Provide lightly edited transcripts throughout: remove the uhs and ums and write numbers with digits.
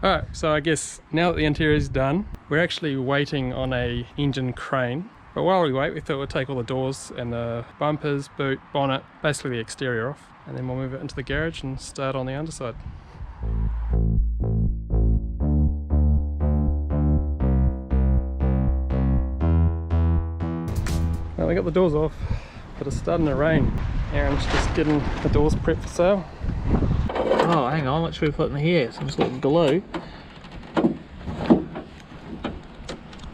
Alright, so I guess now that the interior is done, we're actually waiting on a engine crane. But while we wait, we thought we'd take all the doors and the bumpers, boot, bonnet, basically the exterior off, and then we'll move it into the garage and start on the underside. Well, we got the doors off, but it's starting to rain. Aaron's just getting the doors prepped for sale. Oh, hang on, what should we put in here? Some sort of glue.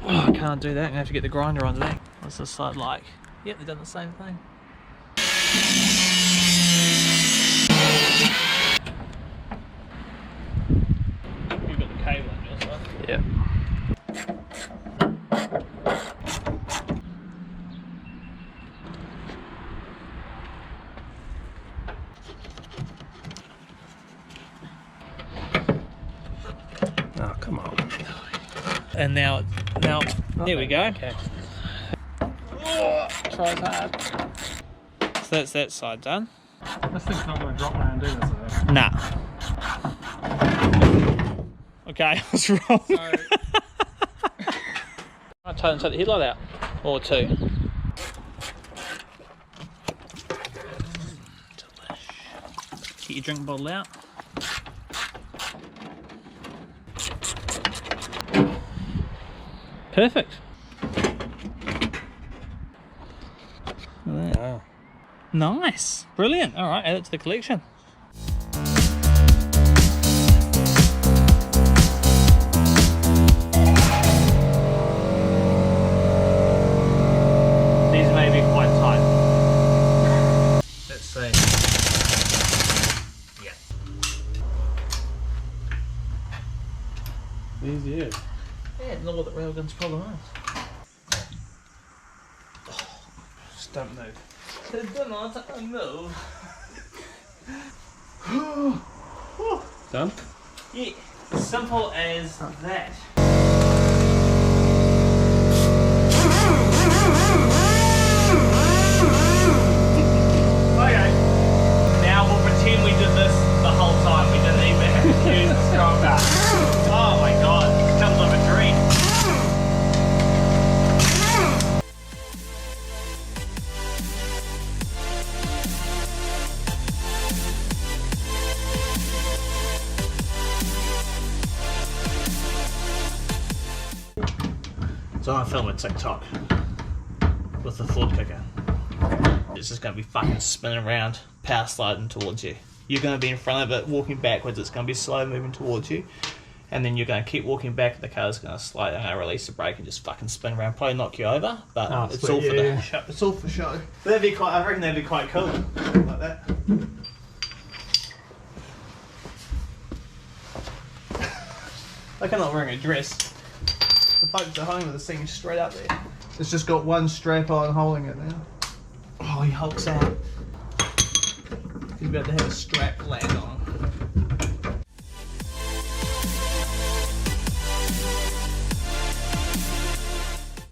Oh, I can't do that, I'm gonna have to get the grinder on today. What's this side like? Yep, they've done the same thing. You've got the cable on your side? Yeah. Oh, come on. And now, there we go. Okay. Oh, try as hard. So that's that side done. This thing's not going to drop when I undo this, though. Nah. Okay, I was wrong. Sorry. I'll take the headlight out. Or two. Delish. Get your drink bottle out. Perfect. Wow. Nice. Brilliant. All right, add it to the collection. These may be quite tight. Let's see. Yeah. These, yeah. Yeah, I don't know what the railgun's problem is. Just don't move. Do not move. Done? Yeah, simple as that. Okay. Now we'll pretend we did this the whole time. We didn't even have to use the strong bar. Oh my god, it comes like a dream. So I'm filming a TikTok with the Ford kicker. It's just going to be fucking spinning around, power sliding towards you. You're going to be in front of it, walking backwards, it's going to be slow moving towards you. And then you're going to keep walking back, the car's going to slide, and I release the brake and just fucking spin around. Probably knock you over, but it's all for the show. It's all for show. That'd be quite, I reckon that'd be quite cool. Like that. Like I'm not wearing a dress. The folks at home are seeing straight up there. It's just got one strap on holding it now. Oh, he hulks out. He's about to have a strap land on.